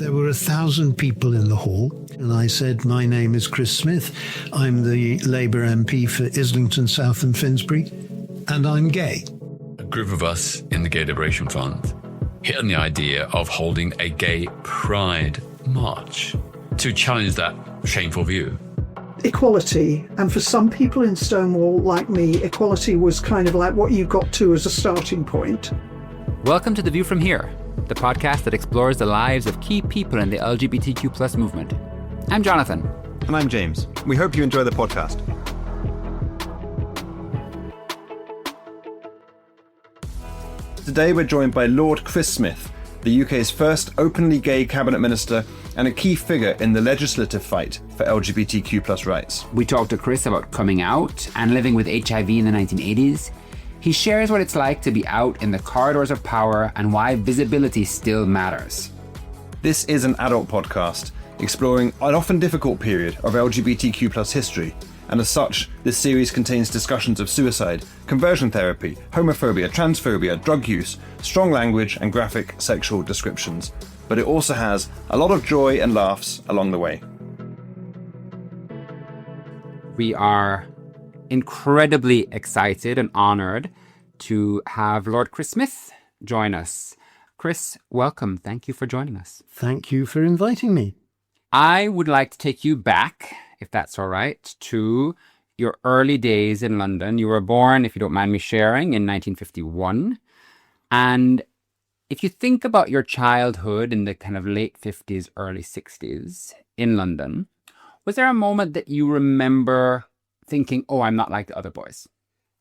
There were 1,000 people in the hall, and I said, my name is Chris Smith. I'm the Labour MP for Islington South and Finsbury, and I'm gay. A group of us in the Gay Liberation Front hit on the idea of holding a gay pride march to challenge that shameful view. Equality, and for some people in Stonewall, like me, equality was kind of like what you got to as a starting point. Welcome to The View From Here, the podcast that explores the lives of key people in the LGBTQ plus movement. I'm Jonathan. And I'm James. We hope you enjoy the podcast. Today we're joined by Lord Chris Smith, the UK's first openly gay cabinet minister and a key figure in the legislative fight for LGBTQ plus rights. We talked to Chris about coming out and living with HIV in the 1980s. He shares what it's like to be out in the corridors of power and why visibility still matters. This is an adult podcast exploring an often difficult period of LGBTQ plus history, and as such, this series contains discussions of suicide, conversion therapy, homophobia, transphobia, drug use, strong language and graphic sexual descriptions. But it also has a lot of joy and laughs along the way. We are incredibly excited and honoured to have Lord Chris Smith join us. Chris, welcome. Thank you for joining us. Thank you for inviting me. I would like to take you back, if that's all right, to your early days in London. You were born, if you don't mind me sharing, in 1951. And if you think about your childhood in the kind of late 50s, early 60s in London, was there a moment that you remember thinking, oh, I'm not like the other boys?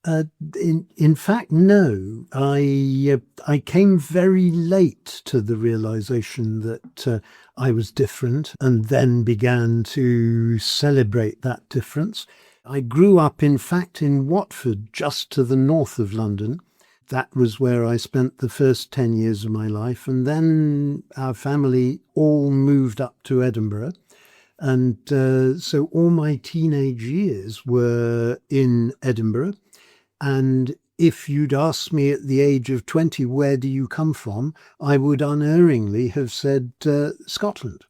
In fact, no. I came very late to the realization that I was different, and then began to celebrate that difference. I grew up, in fact, in Watford, just to the north of London. That was where I spent the first 10 years of my life. And then our family all moved up to Edinburgh. And so all my teenage years were in Edinburgh. And if you'd asked me at the age of 20, where do you come from? I would unerringly have said Scotland.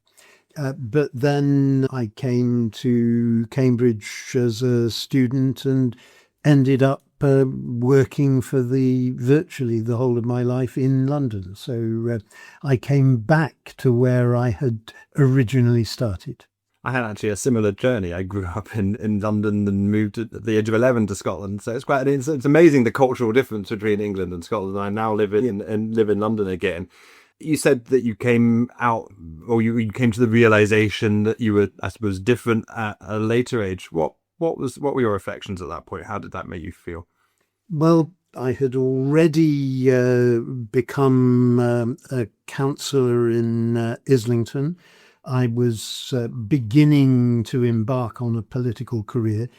But then I came to Cambridge as a student and ended up working for virtually the whole of my life in London. So I came back to where I had originally started. I had actually a similar journey. I grew up in London and moved at the age of 11 to Scotland. So it's amazing the cultural difference between England and Scotland. I now live in London again. You said that you came out, or you came to the realization that you were, I suppose, different at a later age. What were your reflections at that point? How did that make you feel? Well, I had already become a councillor in Islington. I was beginning to embark on a political career,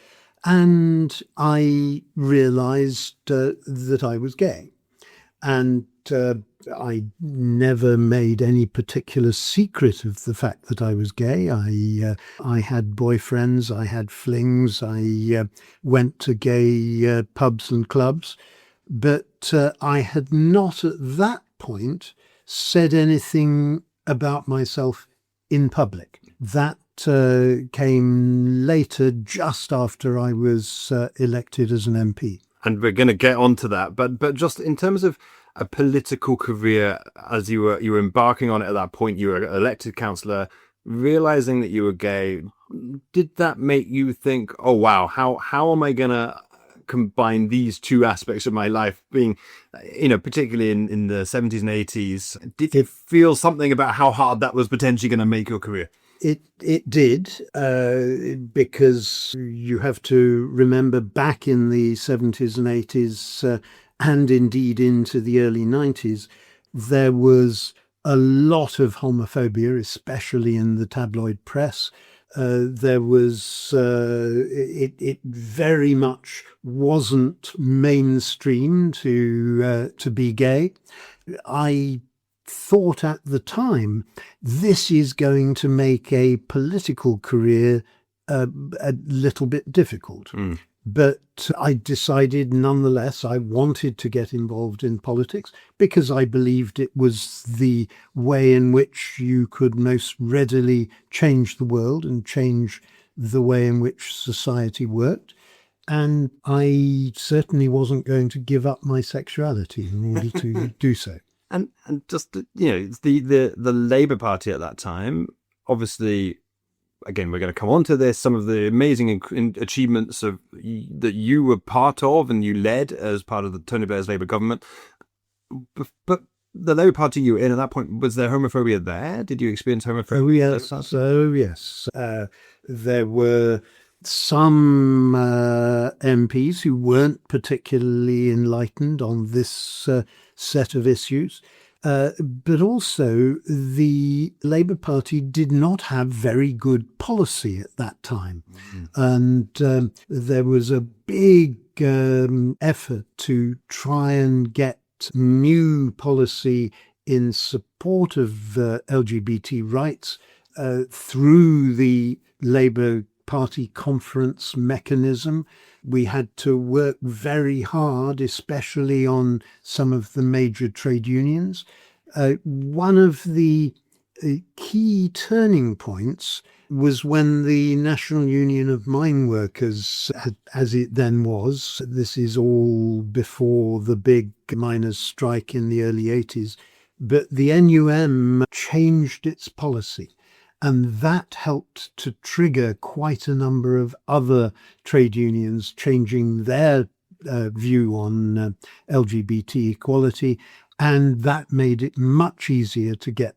and I realised that I was gay. And I never made any particular secret of the fact that I was gay. I had boyfriends, I had flings, I went to gay pubs and clubs, but I had not at that point said anything about myself in public. That came later, just after I was elected as an MP. And we're going to get onto that, but just in terms of a political career, as you were embarking on it at that point, you were elected councillor, realizing that you were gay. Did that make you think, oh wow, how am I going to combine these two aspects of my life, being, particularly in the 70s and 80s? Did you feel something about how hard that was potentially going to make your career? It did, because you have to remember back in the 70s and 80s, and indeed into the early 90s, there was a lot of homophobia, especially in the tabloid press. There was, it very much wasn't mainstream to be gay. I thought at the time, this is going to make a political career a little bit difficult. But I decided nonetheless I wanted to get involved in politics because I believed it was the way in which you could most readily change the world and change the way in which society worked. And I certainly wasn't going to give up my sexuality in order to do so. And just, the Labour Party at that time, obviously, again, we're going to come on to this, some of the amazing achievements that you were part of and you led as part of the Tony Blair's Labour government. But the Labour Party you were in at that point, was there homophobia there? Did you experience homophobia? Oh, yes. There were some MPs who weren't particularly enlightened on this set of issues. But also the Labour Party did not have very good policy at that time. And there was a big effort to try and get new policy in support of LGBT rights through the Labour Party conference mechanism. We had to work very hard, especially on some of the major trade unions. One of the key turning points was when the National Union of Mine Workers, as it then was, this is all before the big miners' strike in the early 80s, but the NUM changed its policy. And that helped to trigger quite a number of other trade unions changing their view on LGBT equality. And that made it much easier to get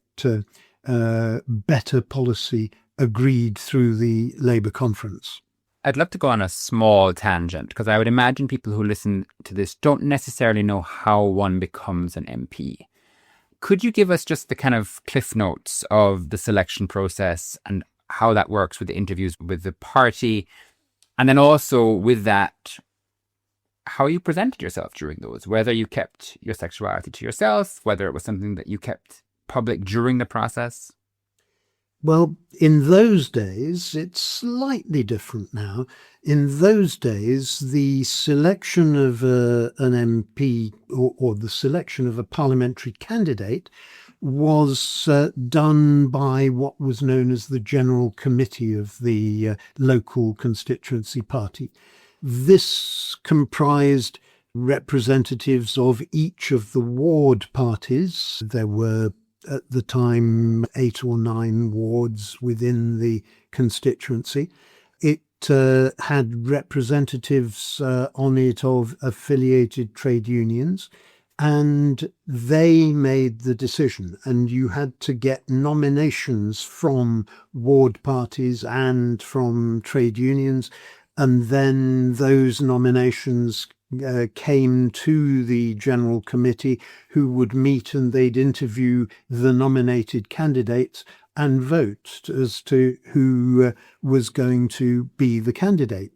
better policy agreed through the Labour conference. I'd love to go on a small tangent because I would imagine people who listen to this don't necessarily know how one becomes an MP. Could you give us just the kind of cliff notes of the selection process and how that works with the interviews with the party? And then also with that, how you presented yourself during those, whether you kept your sexuality to yourself, whether it was something that you kept public during the process? Well, in those days, it's slightly different now. In those days, the selection of an MP or the selection of a parliamentary candidate was done by what was known as the General Committee of the local constituency party. This comprised representatives of each of the ward parties. There were at the time 8 or 9 wards within the constituency. It had representatives on it of affiliated trade unions, and they made the decision. And you had to get nominations from ward parties and from trade unions, and then those nominations came to the General Committee, who would meet and they'd interview the nominated candidates and vote as to who was going to be the candidate.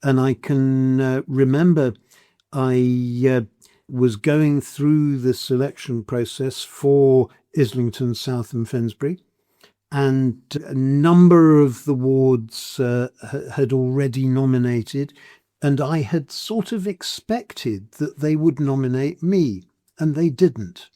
And I can remember I was going through the selection process for Islington, South and Finsbury, and a number of the wards had already nominated. And I had sort of expected that they would nominate me, and they didn't.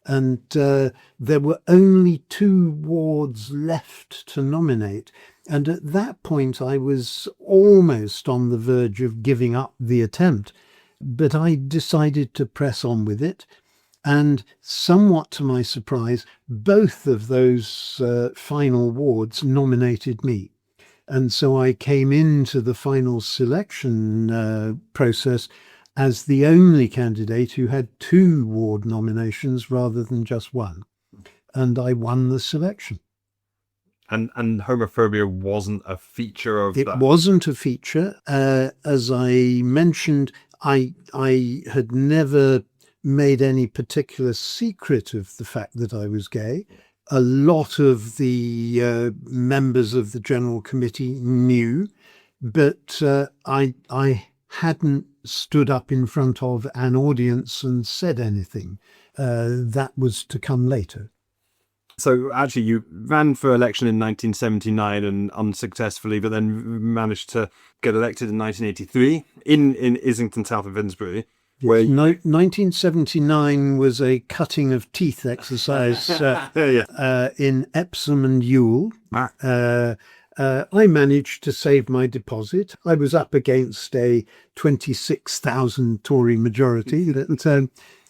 And there were only 2 wards left to nominate. And at that point, I was almost on the verge of giving up the attempt. But I decided to press on with it. And somewhat to my surprise, both of those final wards nominated me. And so I came into the final selection process as the only candidate who had 2 ward nominations rather than just 1. And I won the selection. And homophobia wasn't a feature of that? It wasn't a feature. As I mentioned, I had never made any particular secret of the fact that I was gay. A lot of the members of the General Committee knew, but I hadn't stood up in front of an audience and said anything. That was to come later. So actually, you ran for election in 1979 and unsuccessfully, but then managed to get elected in 1983 in Islington, south of Finsbury. Where 1979 was a cutting of teeth exercise in Epsom and Ewell. I managed to save my deposit. I was up against a 26,000 Tory majority,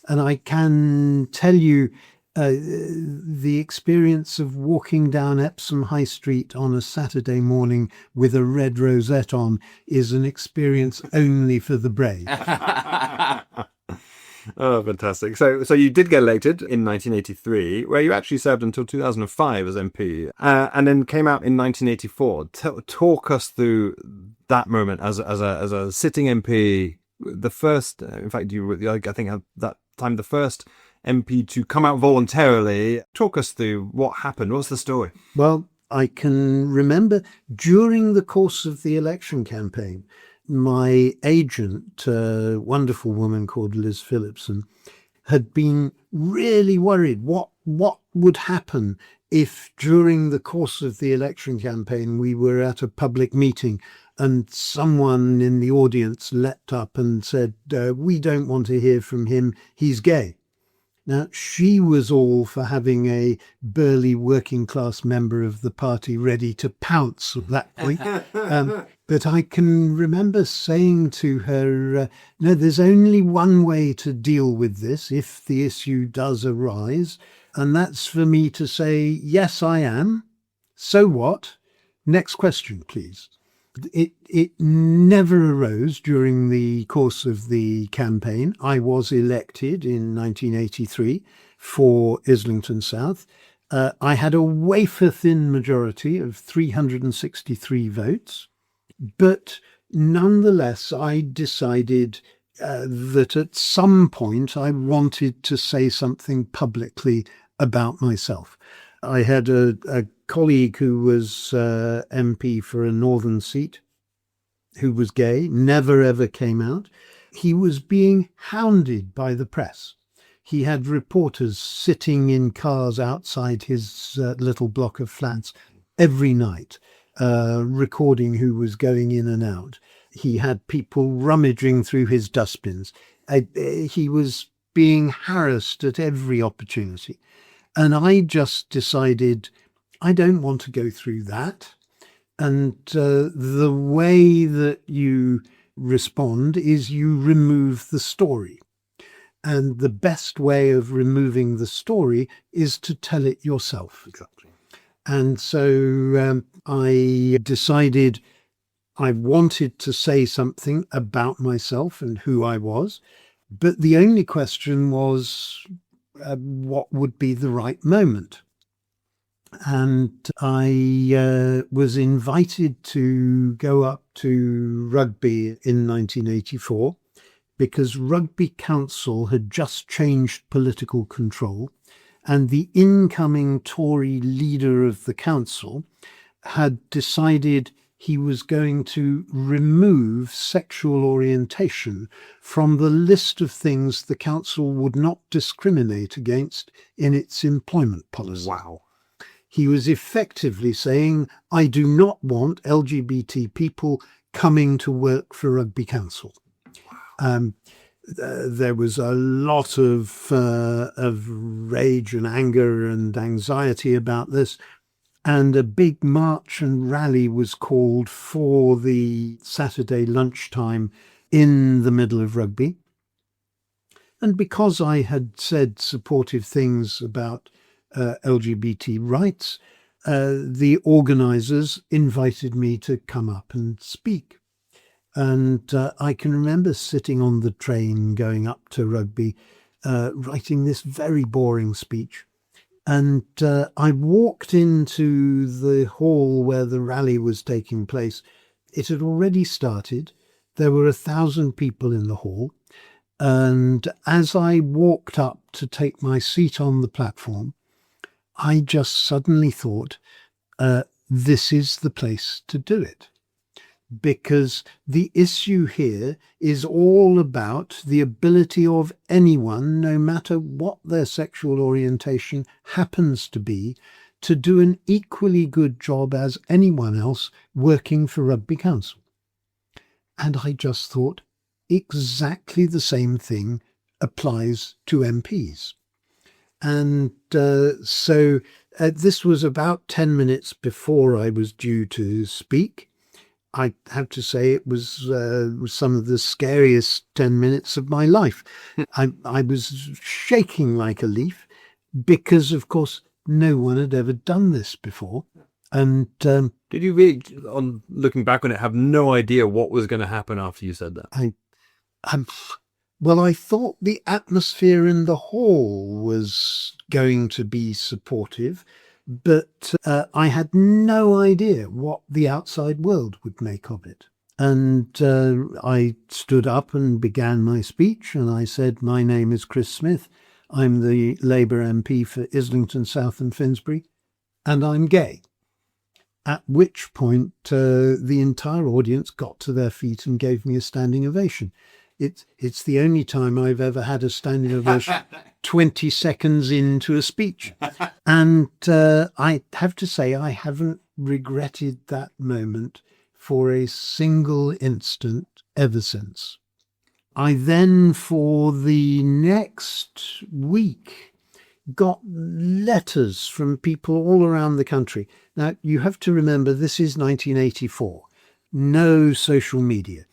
and I can tell you the experience of walking down Epsom High Street on a Saturday morning with a red rosette on is an experience only for the brave. Oh, fantastic. So you did get elected in 1983, where you actually served until 2005 as MP, and then came out in 1984. Talk us through that moment as a sitting MP, the first, in fact, you were, I think at that time, the first MP to come out voluntarily. Talk us through what happened. What's the story? Well, I can remember during the course of the election campaign, my agent, a wonderful woman called Liz Phillipson, had been really worried what would happen if during the course of the election campaign we were at a public meeting and someone in the audience leapt up and said, we don't want to hear from him, he's gay. Now, she was all for having a burly working class member of the party ready to pounce at that point. But I can remember saying to her, no, there's only one way to deal with this if the issue does arise. And that's for me to say, yes, I am. So what? Next question, please. It never arose during the course of the campaign. I was elected in 1983 for Islington South. I had a wafer-thin majority of 363 votes, but nonetheless, I decided that at some point I wanted to say something publicly about myself. I had a colleague who was MP for a northern seat who was gay, never ever came out. He was being hounded by the press. He had reporters sitting in cars outside his little block of flats every night, recording who was going in and out. He had people rummaging through his dustbins. He was being harassed at every opportunity. And I just decided I don't want to go through that. And the way that you respond is you remove the story. And the best way of removing the story is to tell it yourself. Exactly. And so I decided I wanted to say something about myself and who I was. But the only question was, what would be the right moment? And I was invited to go up to Rugby in 1984 because Rugby Council had just changed political control, and the incoming Tory leader of the council had decided he was going to remove sexual orientation from the list of things the council would not discriminate against in its employment policy. Wow. He was effectively saying, I do not want LGBT people coming to work for Rugby Council. There was a lot of rage and anger and anxiety about this. And a big march and rally was called for the Saturday lunchtime in the middle of Rugby. And because I had said supportive things about LGBT rights, the organisers invited me to come up and speak. And I can remember sitting on the train going up to Rugby, writing this very boring speech. And I walked into the hall where the rally was taking place. It had already started. There were 1,000 people in the hall. And as I walked up to take my seat on the platform, I just suddenly thought, this is the place to do it. because the issue here is all about the ability of anyone, no matter what their sexual orientation happens to be, to do an equally good job as anyone else working for Rugby Council. And I just thought exactly the same thing applies to MPs. And so this was about 10 minutes before I was due to speak. I have to say it was some of the scariest 10 minutes of my life. I was shaking like a leaf because, of course, no one had ever done this before. And did you really, on looking back on it, have no idea what was going to happen after you said that? Well, I thought the atmosphere in the hall was going to be supportive, but I had no idea what the outside world would make of it. And I stood up and began my speech, and I said, "My name is Chris Smith. I'm the Labour MP for Islington South and Finsbury, and I'm gay." At which point the entire audience got to their feet and gave me a standing ovation. It's the only time I've ever had a standing ovation 20 seconds into a speech. And I have to say I haven't regretted that moment for a single instant ever since. I then, for the next week, got letters from people all around the country. Now, you have to remember, this is 1984. No social media.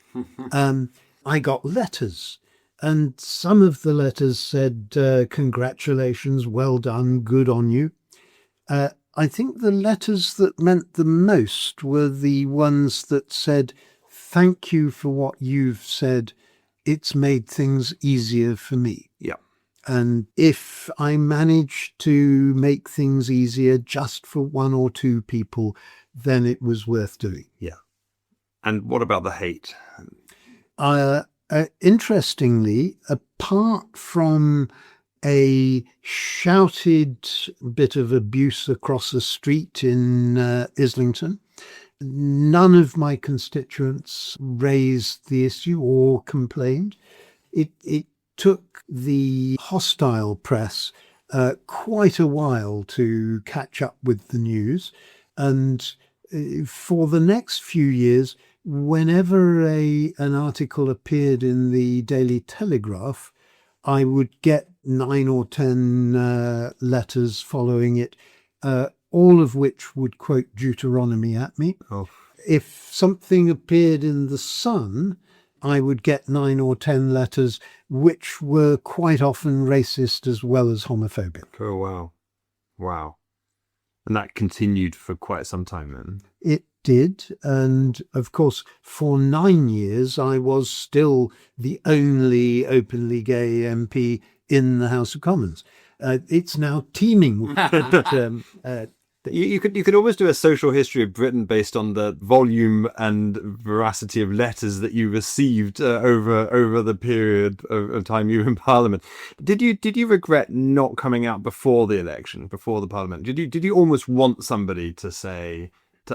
I got letters, and some of the letters said, "Congratulations, well done, good on you." I think the letters that meant the most were the ones that said, "Thank you for what you've said. It's made things easier for me." Yeah. And if I managed to make things easier just for one or two people, then it was worth doing. Yeah. And what about the hate? Interestingly, apart from a shouted bit of abuse across the street in Islington, none of my constituents raised the issue or complained. It took the hostile press quite a while to catch up with the news. And for the next few years, whenever an article appeared in the Daily Telegraph, I would get 9 or 10 letters following it, all of which would quote Deuteronomy at me. Oh. If something appeared in The Sun, I would get 9 or 10 letters, which were quite often racist as well as homophobic. Oh, wow. Wow. And that continued for quite some time then? It did. And of course, for 9 years, I was still the only openly gay MP in the House of Commons. It's now teeming with You could almost do a social history of Britain based on the volume and veracity of letters that you received over the period of time you were in Parliament. Did you regret not coming out before the election, before the Parliament? Did you almost want somebody to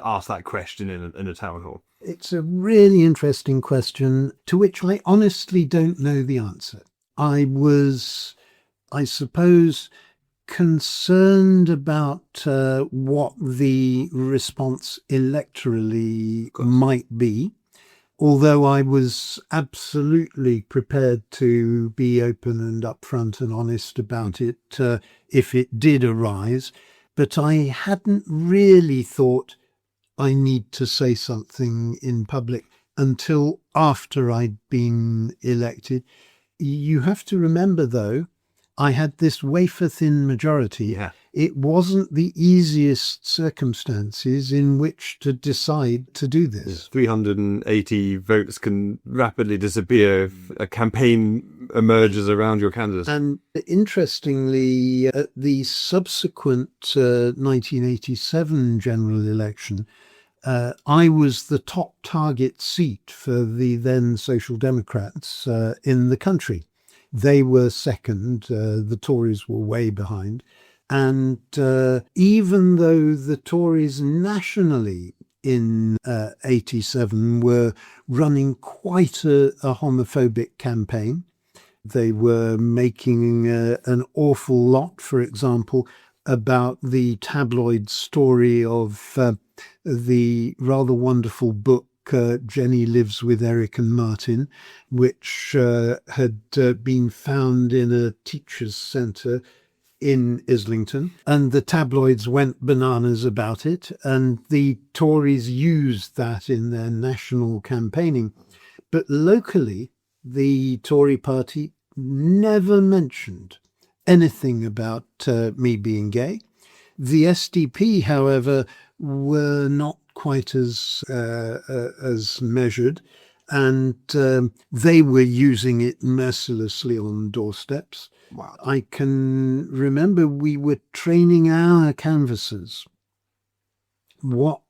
ask that question in a town hall? It's a really interesting question to which I honestly don't know the answer. I was, I suppose, concerned about what the response electorally might be, although I was absolutely prepared to be open and upfront and honest about it if it did arise. But I hadn't really thought I need to say something in public until after I'd been elected. You have to remember, though, I had this wafer-thin majority. Yeah. It wasn't the easiest circumstances in which to decide to do this. 380 votes can rapidly disappear if a campaign emerges around your candidacy. And interestingly, at the subsequent 1987 general election, I was the top target seat for the then Social Democrats in the country. They were second, the Tories were way behind. And even though the Tories nationally in 87 were running quite a homophobic campaign. They were making an awful lot, for example, about the tabloid story of the rather wonderful book Jenny Lives with Eric and Martin, which had been found in a teacher's centre in Islington, and the tabloids went bananas about it, and the Tories used that in their national campaigning. But locally, the Tory party never mentioned anything about me being gay. The SDP, however, were not quite as measured, and they were using it mercilessly on doorsteps. Wow. I can remember we were training our canvassers. What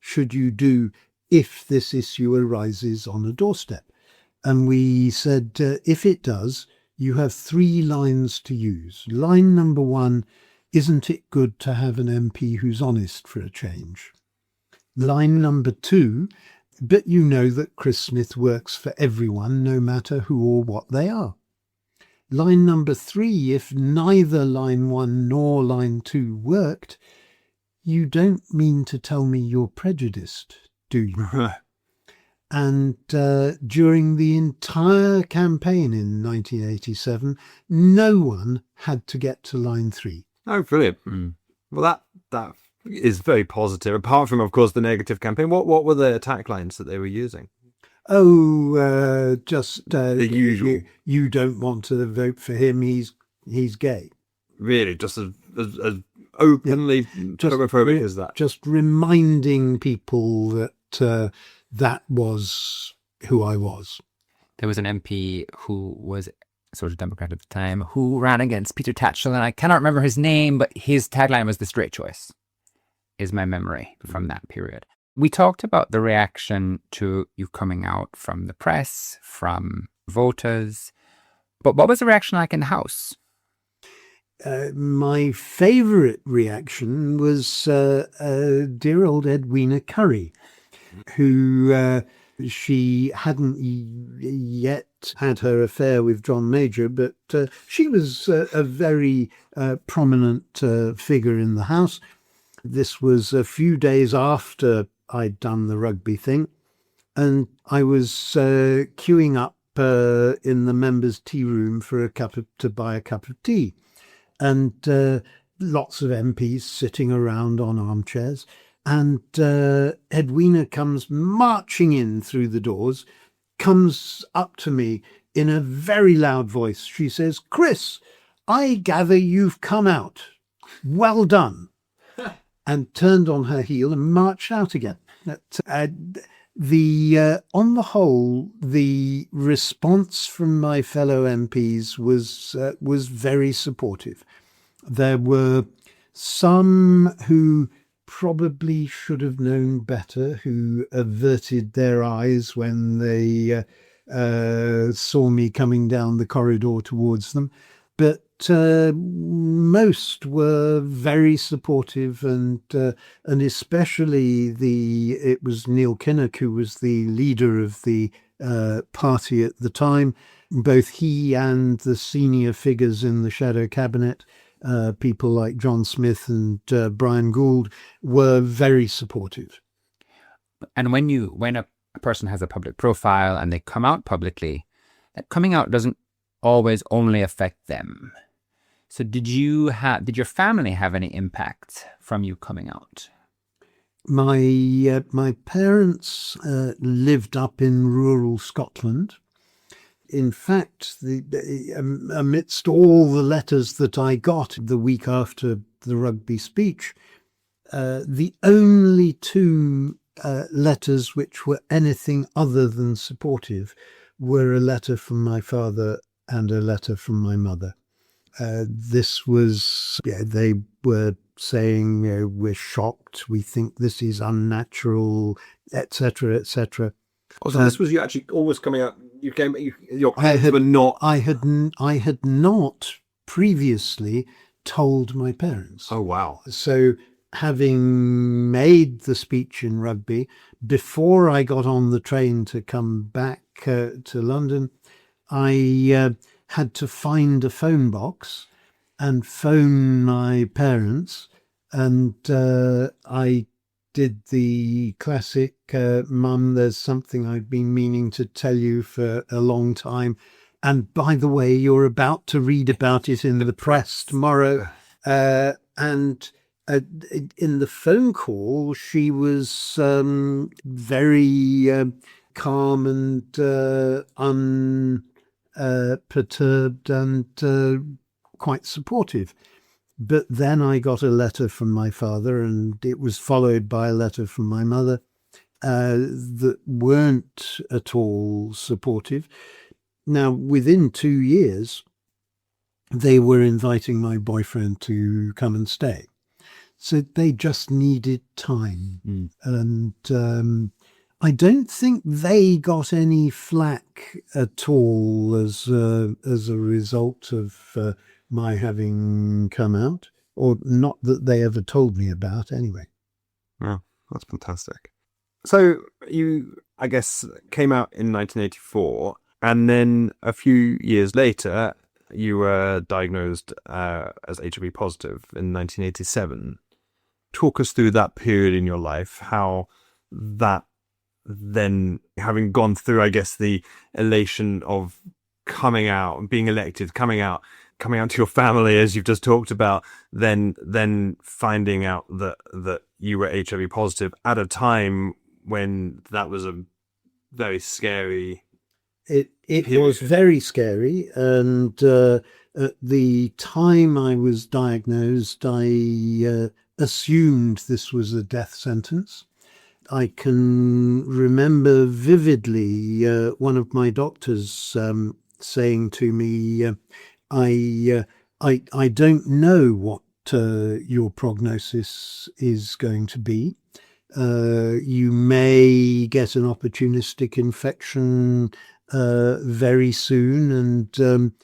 should you do if this issue arises on a doorstep? And we said, if it does, you have 3 lines to use. Line number 1, isn't it good to have an MP who's honest for a change? Line number 2, but you know that Chris Smith works for everyone, no matter who or what they are. Line number 3, if neither line 1 nor line 2 worked, you don't mean to tell me you're prejudiced, do you? And during the entire campaign in 1987, no one had to get to line 3. Oh, brilliant. Well, that is very positive. Apart from, of course, the negative campaign, what were the attack lines that they were using? Oh, just The usual. You don't want to vote for him. He's gay. Really, just as openly homophobic as that. Just reminding people that that was who I was. There was an MP who was a Social Democrat at the time who ran against Peter Tatchell, and I cannot remember his name, but his tagline was "The Straight Choice," is my memory from that period. We talked about the reaction to you coming out from the press, from voters, but what was the reaction like in the House? My favourite reaction was dear old Edwina Curry, who she hadn't yet had her affair with John Major, but she was a very prominent figure in the House. This was a few days after I'd done the rugby thing, and I was queuing up in the members' tea room for to buy a cup of tea, and lots of MPs sitting around on armchairs, and Edwina comes marching in through the doors, comes up to me in a very loud voice. She says, "Chris, I gather you've come out. Well done." And turned on her heel and marched out again. On the whole, the response from my fellow MPs was very supportive. There were some who probably should have known better, who averted their eyes when they saw me coming down the corridor towards them, but most were very supportive, and especially it was Neil Kinnock, who was the leader of the party at the time. Both he and the senior figures in the shadow cabinet, people like John Smith and Brian Gould, were very supportive. And when a person has a public profile and they come out publicly, that coming out doesn't always only affect them. So did your family have any impact from you coming out? My parents lived up in rural Scotland. In fact, amidst all the letters that I got the week after the rugby speech, the only 2 letters which were anything other than supportive were a letter from my father and a letter from my mother. This was, they were saying, we're shocked, we think this is unnatural, etc., etc. Oh, so this was you actually always coming out. Your parents were not. I had not previously told my parents. Oh wow! So having made the speech in Rugby, before I got on the train to come back to London, I had to find a phone box and phone my parents. And I did the classic, Mum, there's something I've been meaning to tell you for a long time. And by the way, you're about to read about it in the press tomorrow. And in the phone call, she was very calm and unperturbed and quite supportive. But then I got a letter from my father, and it was followed by a letter from my mother that weren't at all supportive. Now, within 2 years, they were inviting my boyfriend to come and stay. So they just needed time. And I don't think they got any flack at all as a result of my having come out, or not that they ever told me about anyway. Yeah, that's fantastic. So you, I guess, came out in 1984, and then a few years later, you were diagnosed as HIV positive in 1987. Talk us through that period in your life, how that then, having gone through, I guess, the elation of coming out, being elected, coming out to your family, as you've just talked about, then finding out that you were HIV positive at a time when that was a very scary. It was very scary, and at the time I was diagnosed, I assumed this was a death sentence. I can remember vividly one of my doctors saying to me, I don't know what your prognosis is going to be. You may get an opportunistic infection very soon, and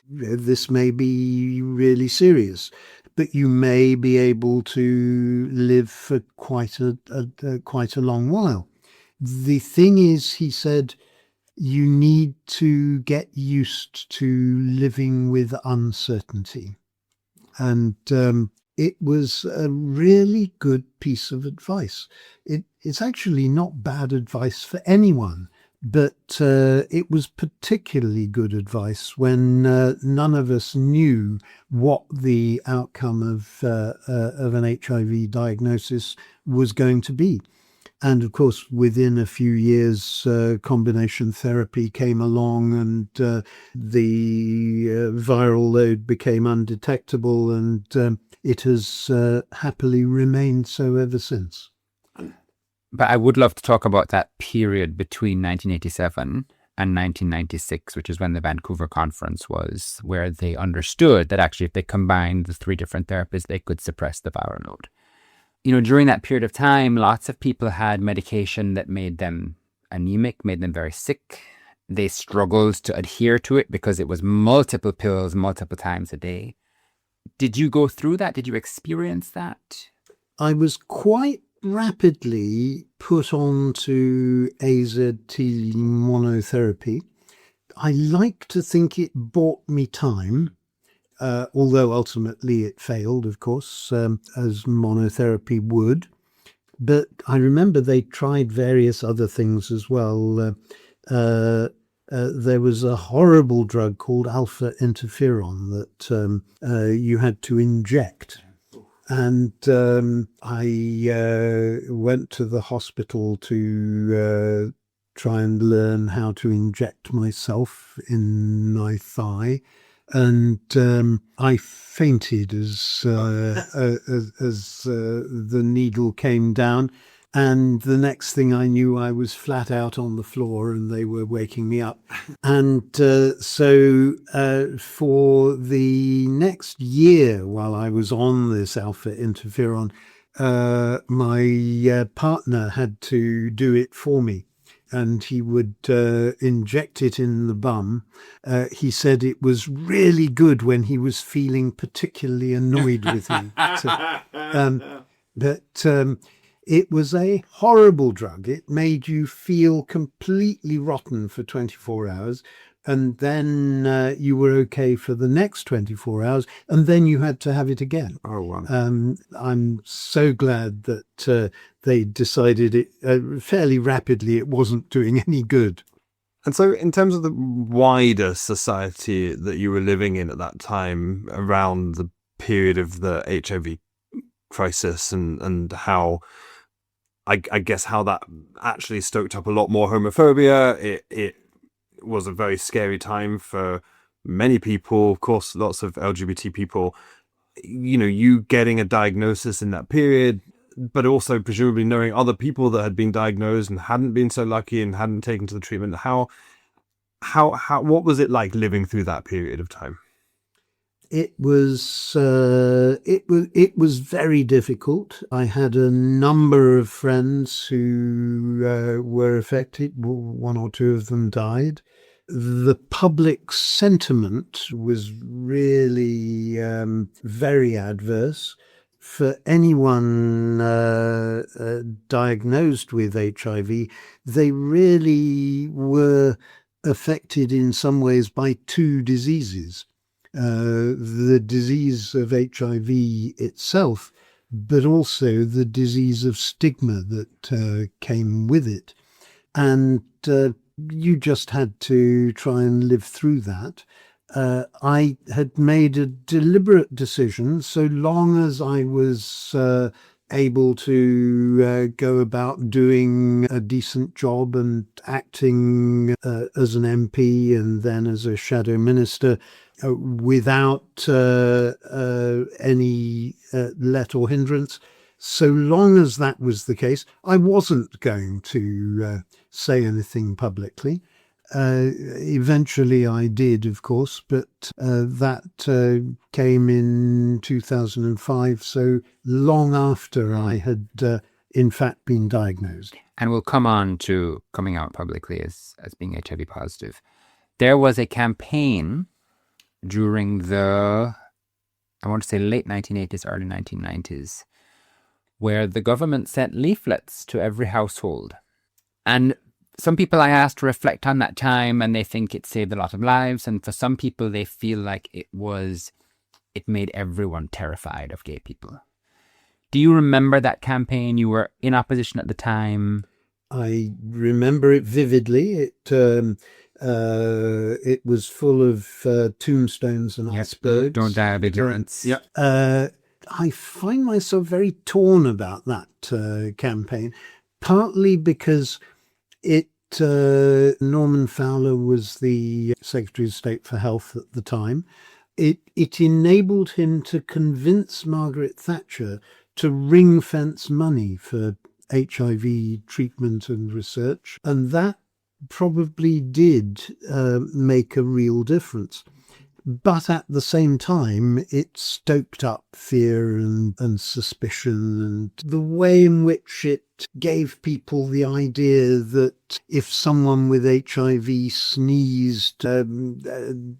this may be really serious. But you may be able to live for quite a long while. The thing is, he said, you need to get used to living with uncertainty. And it was a really good piece of advice. It's actually not bad advice for anyone, but it was particularly good advice when none of us knew what the outcome of an HIV diagnosis was going to be. And of course, within a few years, combination therapy came along, and the viral load became undetectable, and it has happily remained so ever since. But I would love to talk about that period between 1987 and 1996, which is when the Vancouver conference was, where they understood that actually if they combined the 3 different therapies, they could suppress the viral load. You know, during that period of time, lots of people had medication that made them anemic, made them very sick. They struggled to adhere to it because it was multiple pills, multiple times a day. Did you go through that? Did you experience that? I was quite rapidly put on to AZT monotherapy. I like to think it bought me time, although ultimately it failed, of course, as monotherapy would. But I remember they tried various other things as well. There was a horrible drug called alpha interferon that you had to inject. And I went to the hospital to try and learn how to inject myself in my thigh. And I fainted as the needle came down. And the next thing I knew, I was flat out on the floor and they were waking me up. And so for the next year, while I was on this alpha interferon, my partner had to do it for me. And he would inject it in the bum. He said it was really good when he was feeling particularly annoyed with me. But it was a horrible drug. It made you feel completely rotten for 24 hours. And then you were okay for the next 24 hours. And then you had to have it again. Oh, wow. I'm so glad that they decided it fairly rapidly it wasn't doing any good. And so in terms of the wider society that you were living in at that time, around the period of the HIV crisis, and how, I guess, how that actually stoked up a lot more homophobia. It was a very scary time for many people, of course, lots of LGBT people. You know, you getting a diagnosis in that period, but also presumably knowing other people that had been diagnosed and hadn't been so lucky and hadn't taken to the treatment. What was it like living through that period of time? It was very difficult. I had a number of friends who were affected. One or two of them died. The public sentiment was really very adverse. For anyone diagnosed with HIV, they really were affected in some ways by two diseases. The disease of HIV itself, but also the disease of stigma that came with it. And you just had to try and live through that. I had made a deliberate decision, so long as I was able to go about doing a decent job and acting as an MP and then as a shadow minister without any let or hindrance. So long as that was the case, I wasn't going to say anything publicly. Eventually I did, of course, but that came in 2005, so long after I had in fact been diagnosed. And we'll come on to coming out publicly as being HIV positive. There was a campaign during the, I want to say late 1980s, early 1990s, where the government sent leaflets to every household. And some people I asked reflect on that time and they think it saved a lot of lives. And for some people, they feel like it made everyone terrified of gay people. Do you remember that campaign? You were in opposition at the time. I remember it vividly. It was full of tombstones and icebergs. Don't die of ignorance. Yeah. I find myself very torn about that campaign, partly because Norman Fowler was the Secretary of State for Health at the time. It enabled him to convince Margaret Thatcher to ring-fence money for HIV treatment and research, and that probably did make a real difference. But at the same time, it stoked up fear and suspicion, and the way in which it gave people the idea that if someone with HIV sneezed 10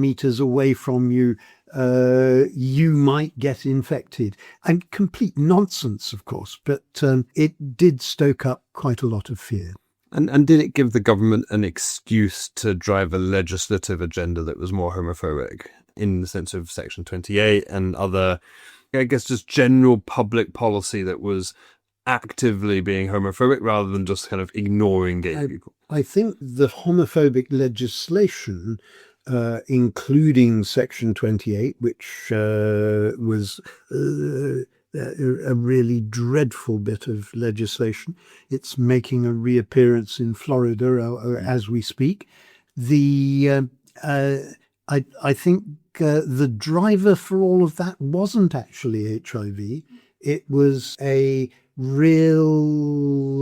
meters away from you, you might get infected. And complete nonsense, of course, but it did stoke up quite a lot of fear. And did it give the government an excuse to drive a legislative agenda that was more homophobic in the sense of Section 28 and other, I guess, just general public policy that was actively being homophobic rather than just kind of ignoring gay people? I think the homophobic legislation, including Section 28, which was a really dreadful bit of legislation. It's making a reappearance in Florida as we speak. I think the driver for all of that wasn't actually HIV. It was a real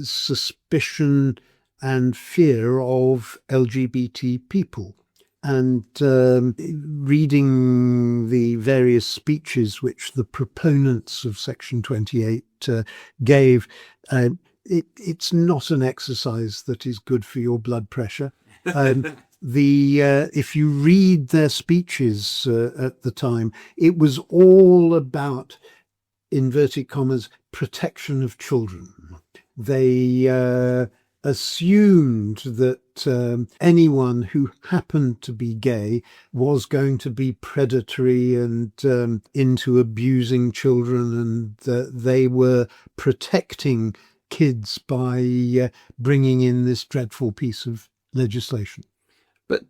suspicion and fear of LGBT people. And reading the various speeches which the proponents of Section 28 gave, it's not an exercise that is good for your blood pressure. If you read their speeches at the time, it was all about inverted commas, protection of children. They assumed that anyone who happened to be gay was going to be predatory and into abusing children, and they were protecting kids by bringing in this dreadful piece of legislation. But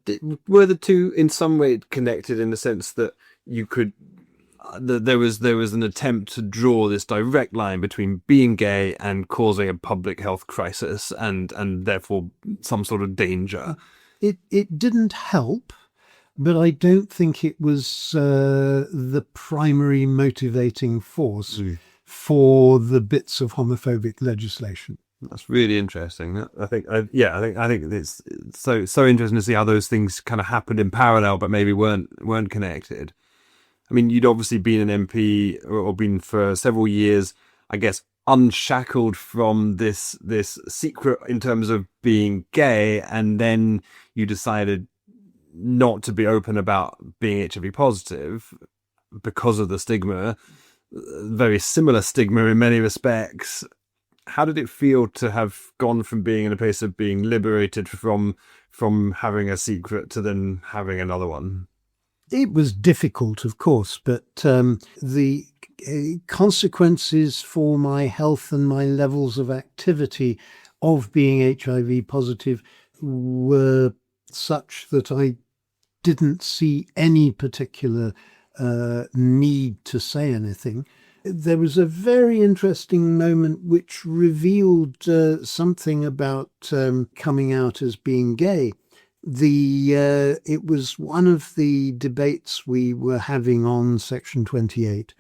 were the two in some way connected in the sense that you could there was an attempt to draw this direct line between being gay and causing a public health crisis and therefore some sort of danger? It didn't help, but I don't think it was the primary motivating force for the bits of homophobic legislation. That's really interesting. I think it's so interesting to see how those things kind of happened in parallel, but maybe weren't connected. I mean, you'd obviously been an MP or been for several years, I guess, unshackled from this secret in terms of being gay, and then you decided not to be open about being HIV positive because of the stigma, very similar stigma in many respects. How did it feel to have gone from being in a place of being liberated from having a secret to then having another one? It was difficult, of course, but the consequences for my health and my levels of activity of being HIV positive were such that I didn't see any particular need to say anything. There was a very interesting moment which revealed something about coming out as being gay. It was one of the debates we were having on Section 28,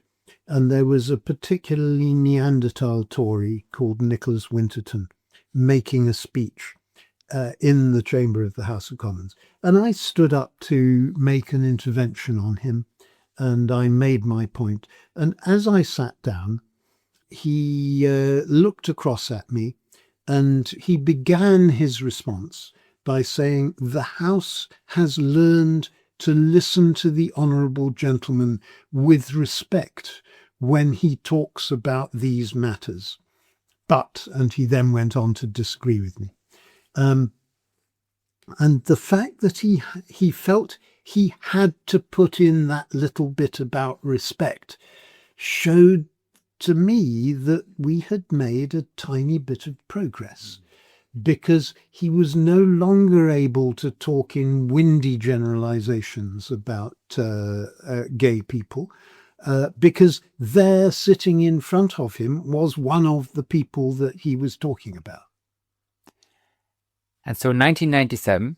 and there was a particularly Neanderthal Tory called Nicholas Winterton making a speech in the chamber of the House of Commons, and I stood up to make an intervention on him. And I made my point. And as I sat down, he looked across at me and he began his response by saying, "The House has learned to listen to the honourable gentleman with respect when he talks about these matters. But," and he then went on to disagree with me. And the fact that he felt he had to put in that little bit about respect showed to me that we had made a tiny bit of progress, because he was no longer able to talk in windy generalizations about gay people, because there sitting in front of him was one of the people that he was talking about. And so in 1997,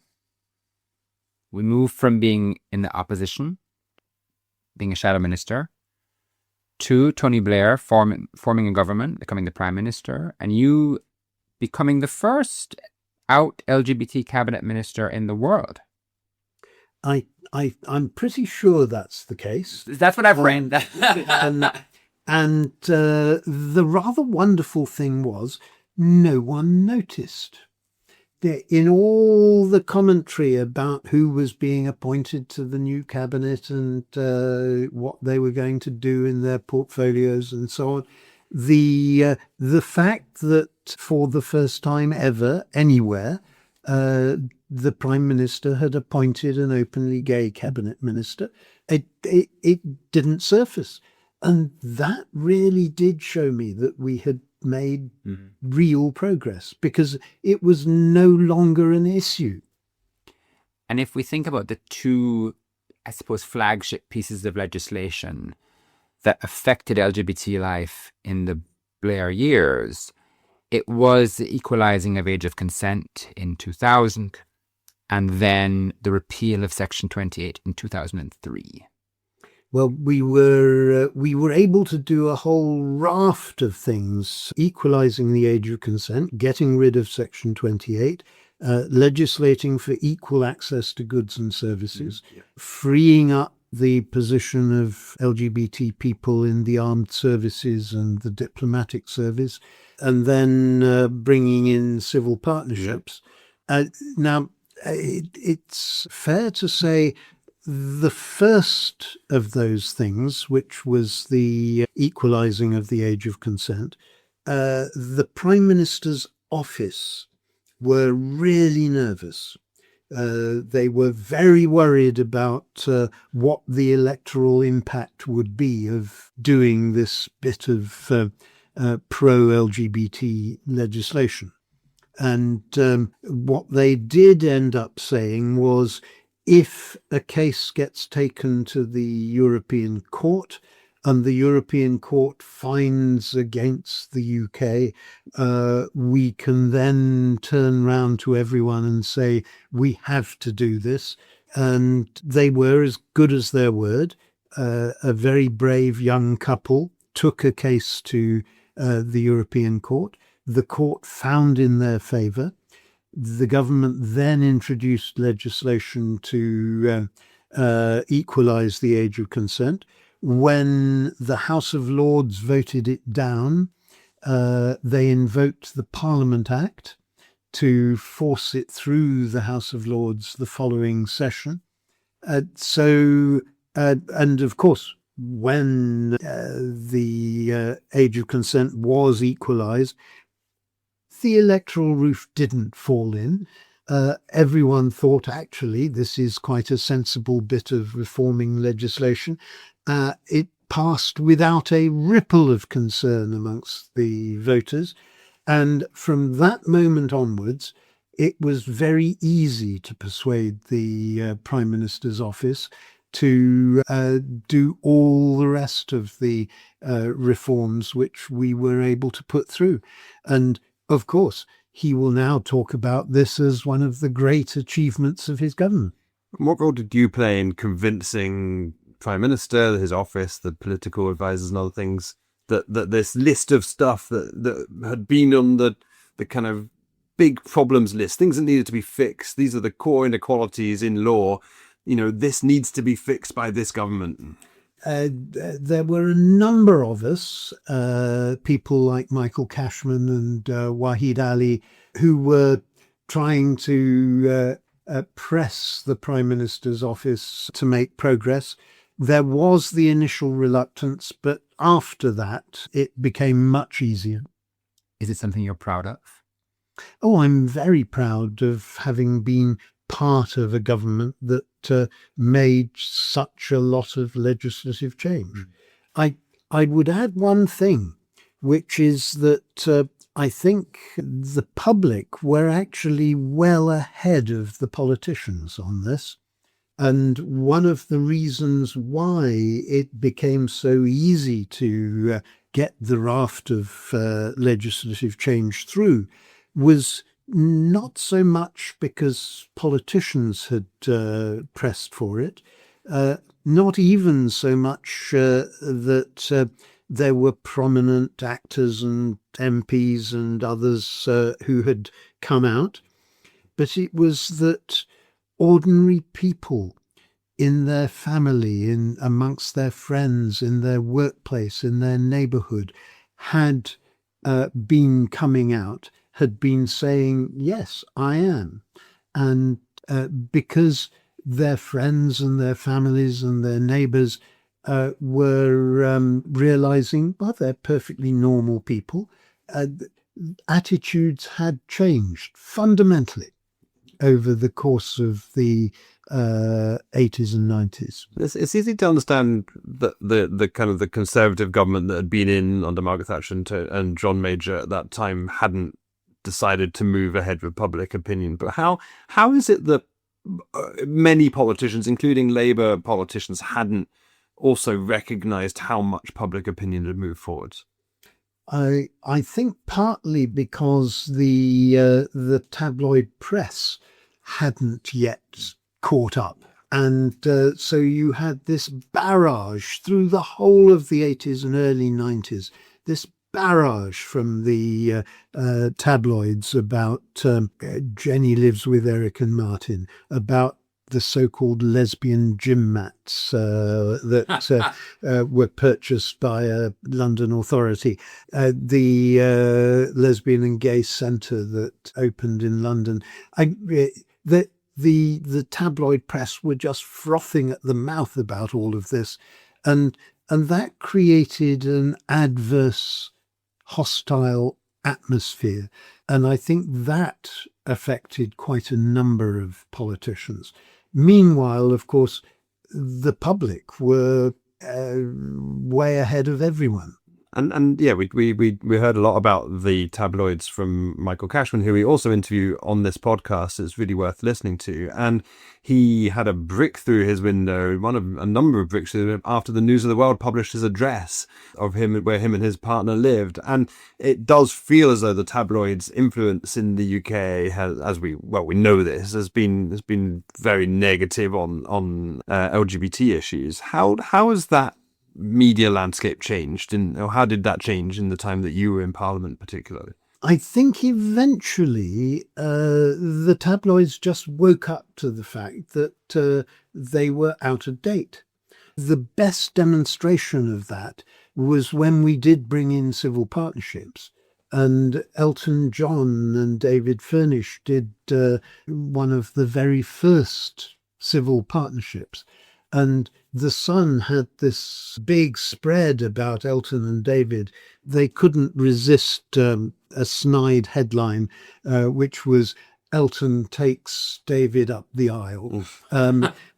we moved from being in the opposition, being a shadow minister, to Tony Blair forming a government, becoming the prime minister, and you becoming the first out LGBT cabinet minister in the world. I'm pretty sure that's the case. That's what I've read. And the rather wonderful thing was no one noticed. In all the commentary about who was being appointed to the new cabinet and what they were going to do in their portfolios and so on, the fact that for the first time ever anywhere, the Prime Minister had appointed an openly gay cabinet minister, it didn't surface. And that really did show me that we had made real progress, because it was no longer an issue. And if we think about the two, I suppose, flagship pieces of legislation that affected LGBT life in the Blair years, it was the equalising of age of consent in 2000, and then the repeal of Section 28 in 2003. Well, we were able to do a whole raft of things: equalising the age of consent, getting rid of Section 28, legislating for equal access to goods and services, freeing up the position of LGBT people in the armed services and the diplomatic service, and then bringing in civil partnerships. Now, it's fair to say the first of those things, which was the equalising of the age of consent, the Prime Minister's office were really nervous. They were very worried about what the electoral impact would be of doing this bit of pro-LGBT legislation. And what they did end up saying was, if a case gets taken to the European Court and the European Court finds against the UK, we can then turn round to everyone and say, we have to do this. And they were as good as their word. A very brave young couple took a case to the European Court. The court found in their favour. The government then introduced legislation to equalise the age of consent. When the House of Lords voted it down, they invoked the Parliament Act to force it through the House of Lords the following session. And of course, when the age of consent was equalised, the electoral roof didn't fall in. Everyone thought, actually, this is quite a sensible bit of reforming legislation. It passed without a ripple of concern amongst the voters. And from that moment onwards, it was very easy to persuade the Prime Minister's office to do all the rest of the reforms which we were able to put through. And of course, he will now talk about this as one of the great achievements of his government. What role did you play in convincing Prime Minister, his office, the political advisors and other things, that this list of stuff that had been on the kind of big problems list, things that needed to be fixed, these are the core inequalities in law, this needs to be fixed by this government? There were a number of us, people like Michael Cashman and Wahid Ali, who were trying to press the Prime Minister's office to make progress. There was the initial reluctance, but after that, it became much easier. Is it something you're proud of? Oh, I'm very proud of having been part of a government that made such a lot of legislative change. I would add one thing, which is that I think the public were actually well ahead of the politicians on this. And one of the reasons why it became so easy to get the raft of legislative change through was not so much because politicians had pressed for it, not even so much that there were prominent actors and MPs and others who had come out, but it was that ordinary people in their family, in amongst their friends, in their workplace, in their neighbourhood, had been coming out, had been saying, yes, I am. And because their friends and their families and their neighbours were realising, well, they're perfectly normal people, attitudes had changed fundamentally over the course of the 80s and 90s. It's easy to understand that the kind of the Conservative government that had been in under Margaret Thatcher and John Major at that time hadn't decided to move ahead with public opinion. But how is it that many politicians, including Labour politicians, hadn't also recognised how much public opinion had moved forward? I think partly because the tabloid press hadn't yet caught up. And so you had this barrage through the whole of the 80s and early 90s, this barrage from the tabloids about Jenny lives with Eric and Martin, about the so-called lesbian gym mats that were purchased by a London authority, the lesbian and gay centre that opened in London. the tabloid press were just frothing at the mouth about all of this, and that created an adverse, hostile atmosphere. And I think that affected quite a number of politicians. Meanwhile, of course, the public were way ahead of everyone. And yeah, we heard a lot about the tabloids from Michael Cashman, who we also interview on this podcast. It's really worth listening to. And he had a brick through his window, one of a number of bricks through him, after the News of the World published his address of him, where him and his partner lived. And it does feel as though the tabloids' influence in the UK has, we know this, has been very negative on LGBT issues. How has that media landscape changed, or how did that change in the time that you were in Parliament particularly? I think eventually the tabloids just woke up to the fact that they were out of date. The best demonstration of that was when we did bring in civil partnerships, and Elton John and David Furnish did one of the very first civil partnerships. And The Sun had this big spread about Elton and David. They couldn't resist a snide headline, which was Elton takes David up the aisle.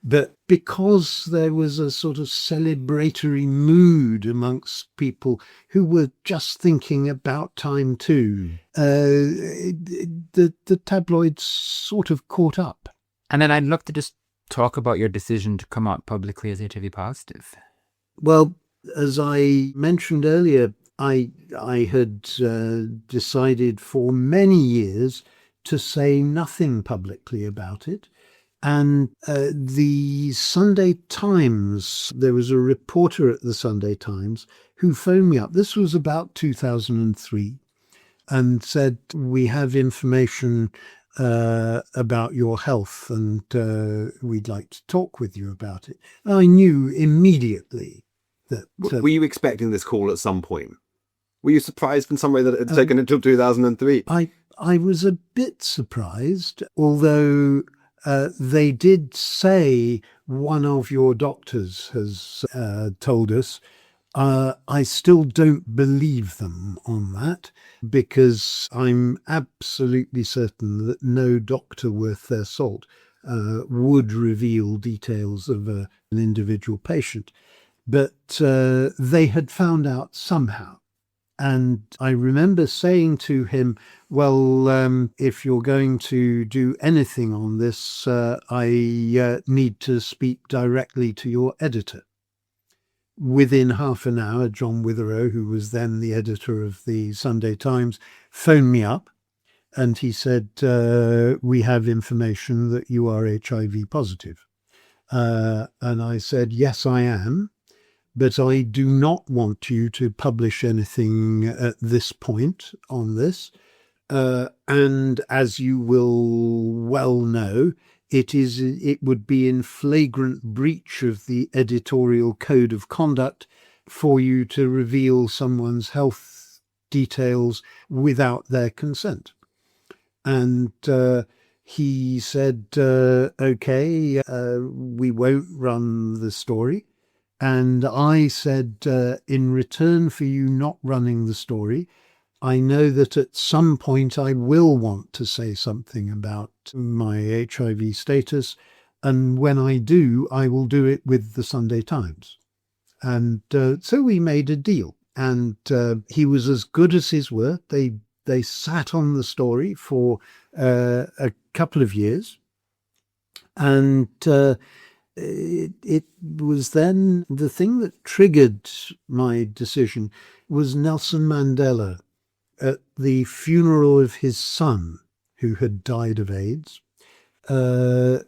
But because there was a sort of celebratory mood amongst people who were just thinking about time too, the tabloids sort of caught up. And then I'd love to just talk about your decision to come out publicly as HIV positive. Well, as I mentioned earlier, I had decided for many years to say nothing publicly about it. And the Sunday Times, there was a reporter at the Sunday Times who phoned me up. This was about 2003, and said, "We have information about your health, and we'd like to talk with you about it." I knew immediately that... Were you expecting this call at some point? Were you surprised in some way that it had taken until 2003? I was a bit surprised, although they did say one of your doctors has told us. I still don't believe them on that, because I'm absolutely certain that no doctor worth their salt would reveal details of an individual patient. But they had found out somehow. And I remember saying to him, well, if you're going to do anything on this, I need to speak directly to your editor. Within half an hour, John Witherow, who was then the editor of the Sunday Times, phoned me up, and he said, we have information that you are HIV positive. And I said, yes, I am, but I do not want you to publish anything at this point on this. And as you will well know, it would be in flagrant breach of the editorial code of conduct for you to reveal someone's health details without their consent. And he said, okay, we won't run the story. And I said, in return for you not running the story, I know that at some point I will want to say something about my HIV status. And when I do, I will do it with the Sunday Times. And so we made a deal. And he was as good as his word. They sat on the story for a couple of years. And it was then the thing that triggered my decision was Nelson Mandela at the funeral of his son, who had died of AIDS, giving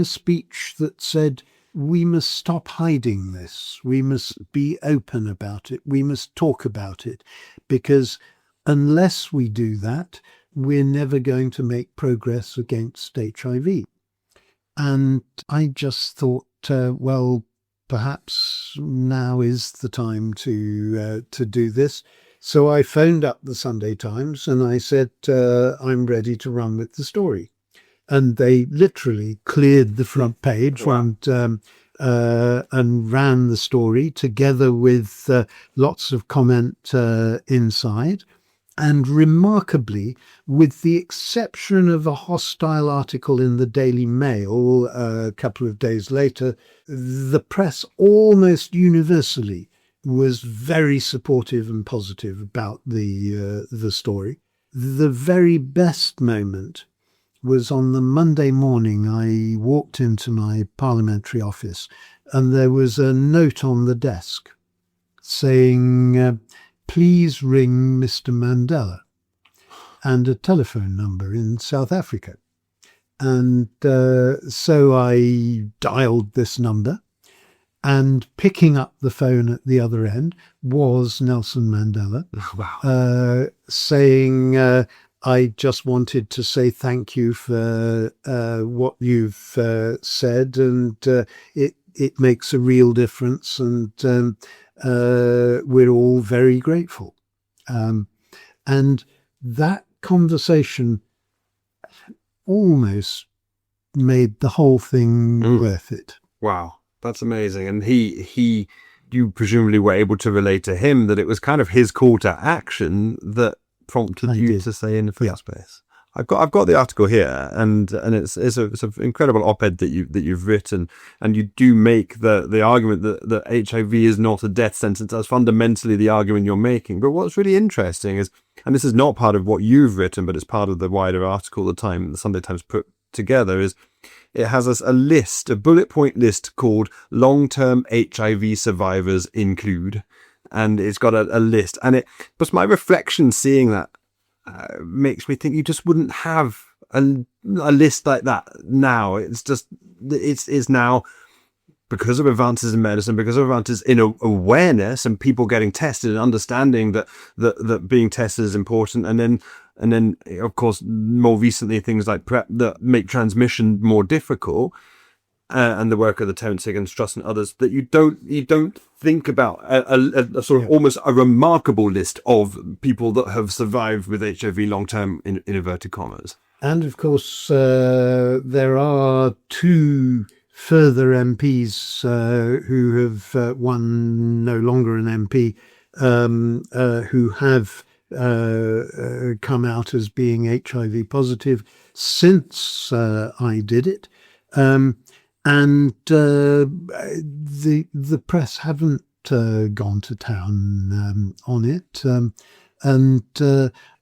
a speech that said, we must stop hiding this. We must be open about it. We must talk about it, because unless we do that, we're never going to make progress against HIV. And I just thought, well, perhaps now is the time to do this. So I phoned up the Sunday Times and I said, I'm ready to run with the story. and they literally cleared the front page. Wow. And ran the story together with lots of comment inside. And remarkably, with the exception of a hostile article in the Daily Mail a couple of days later, the press almost universally was very supportive and positive about the story. The very best moment was on the Monday morning. I walked into my parliamentary office and there was a note on the desk saying, please ring Mr. Mandela, and a telephone number in South Africa. And so I dialed this number, and picking up the phone at the other end was Nelson Mandela. Wow. Saying, I just wanted to say thank you for what you've said, and it makes a real difference, and we're all very grateful. And that conversation almost made the whole thing worth it. Wow. That's amazing. And you presumably were able to relate to him that it was kind of his call to action that prompted you to say in the first place. I've got the article here, and it's an incredible op-ed that you've written, and you do make the argument that HIV is not a death sentence. That's fundamentally the argument you're making. But what's really interesting is, and this is not part of what you've written, but it's part of the wider article the Sunday Times put together, is it has a bullet point list called "Long-term HIV survivors include," and it's got a list. But my reflection seeing that makes me think you just wouldn't have a list like that now. It's now, because of advances in medicine, because of advances in awareness and people getting tested and understanding that being tested is important, and then of course more recently things like PrEP that make transmission more difficult, and the work of the Terence Higgins Trust and others, that you don't think about a sort of almost a remarkable list of people that have survived with HIV long term in inverted commas. And of course there are two further MPs who have one no longer an MP who have come out as being HIV positive since I did it, and the press haven't gone to town on it, and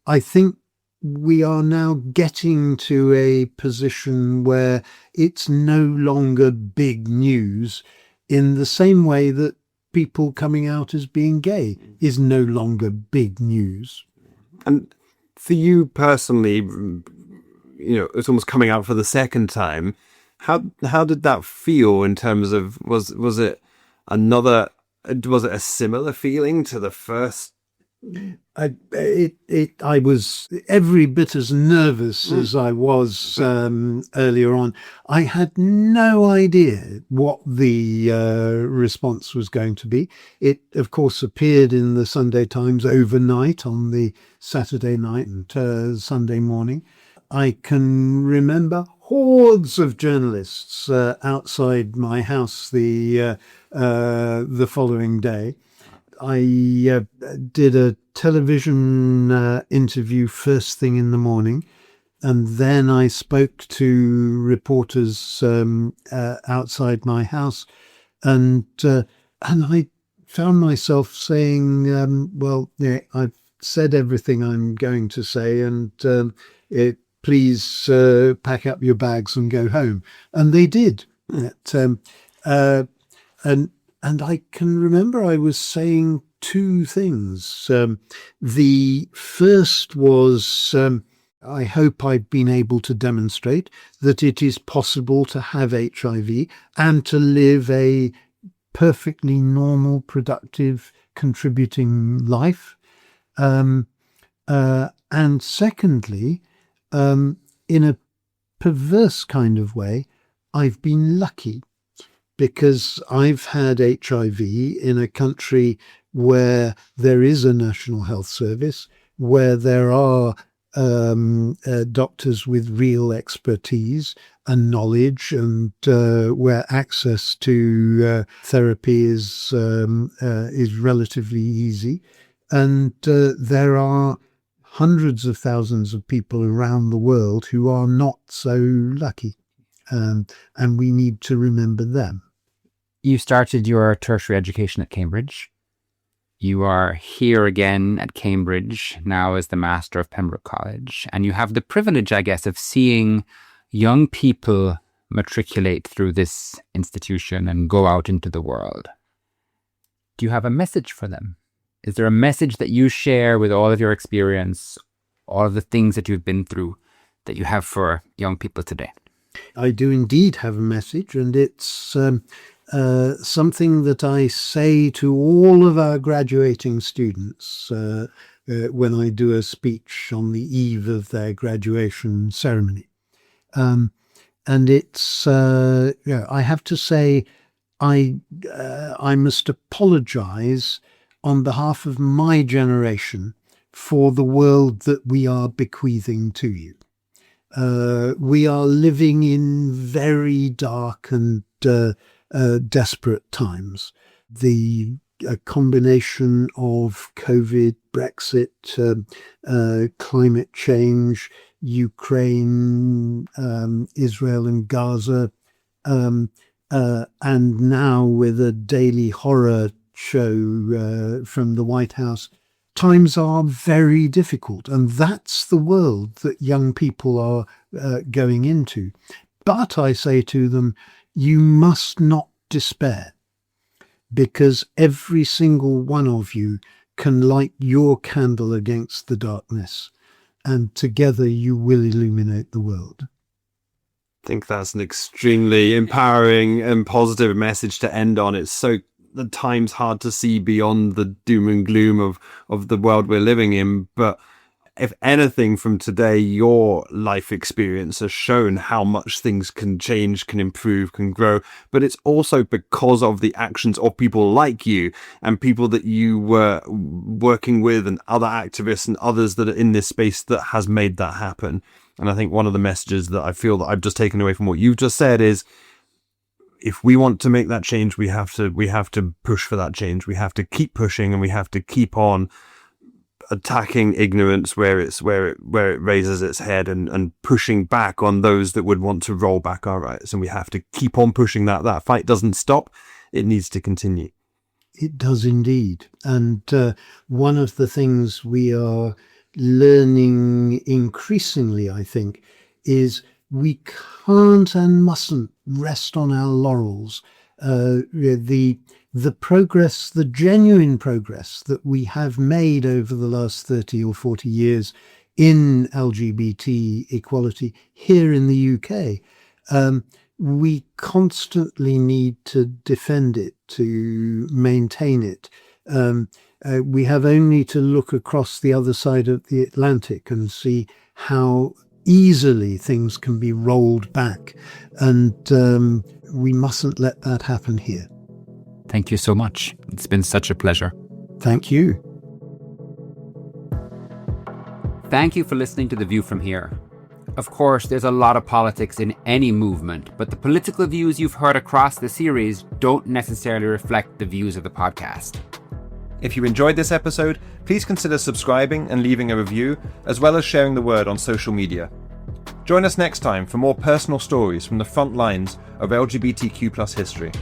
I think we are now getting to a position where it's no longer big news, in the same way that people coming out as being gay is no longer big news. And for you personally, it's almost coming out for the second time. How did that feel in terms of, was it a similar feeling to the first? I was every bit as nervous as I was earlier on. I had no idea what the response was going to be. It, of course, appeared in the Sunday Times overnight on the Saturday night and Sunday morning. I can remember hordes of journalists outside my house the following day. I did a television interview first thing in the morning, and then I spoke to reporters outside my house, and I found myself saying, "Well, yeah, I've said everything I'm going to say, and please pack up your bags and go home." And they did. And I can remember I was saying two things. The first was, I hope I've been able to demonstrate that it is possible to have HIV and to live a perfectly normal, productive, contributing life. And secondly, in a perverse kind of way, I've been lucky, because I've had HIV in a country where there is a National Health Service, where there are doctors with real expertise and knowledge, and where access to therapy is relatively easy. And there are hundreds of thousands of people around the world who are not so lucky, and we need to remember them. You started your tertiary education at Cambridge. You are here again at Cambridge now as the Master of Pembroke College, and you have the privilege, I guess, of seeing young people matriculate through this institution and go out into the world. Do you have a message for them? Is there a message that you share with all of your experience, all of the things that you've been through, that you have for young people today? I do indeed have a message, and it's something that I say to all of our graduating students when I do a speech on the eve of their graduation ceremony. And it's, I have to say, I must apologize on behalf of my generation for the world that we are bequeathing to you. We are living in very dark and desperate times. The combination of COVID, Brexit, climate change, Ukraine, Israel and Gaza, and now with a daily horror show from the White House, times are very difficult, and that's the world that young people are going into. But I say to them, you must not despair, because every single one of you can light your candle against the darkness, and together you will illuminate the world. I think that's an extremely empowering and positive message to end on. It's so at times hard to see beyond the doom and gloom of the world we're living in. But if anything from today, your life experience has shown how much things can change, can improve, can grow. But it's also because of the actions of people like you and people that you were working with and other activists and others that are in this space that has made that happen. And I think one of the messages that I feel that I've just taken away from what you've just said is, if we want to make that change, we have to push for that change. We have to keep pushing, and we have to keep on attacking ignorance where it raises its head, and pushing back on those that would want to roll back our rights. And we have to keep on pushing that. That fight doesn't stop. It needs to continue. It does indeed. And one of the things we are learning increasingly, I think, is we can't and mustn't rest on our laurels. The progress, the genuine progress that we have made over the last 30 or 40 years in LGBT equality here in the UK, we constantly need to defend it, to maintain it. We have only to look across the other side of the Atlantic and see how easily things can be rolled back, and we mustn't let that happen here. Thank you so much. It's been such a pleasure. Thank you. Thank you for listening to The View from Here. Of course, there's a lot of politics in any movement, but the political views you've heard across the series don't necessarily reflect the views of the podcast. If you enjoyed this episode, please consider subscribing and leaving a review, as well as sharing the word on social media. Join us next time for more personal stories from the front lines of LGBTQ+ history.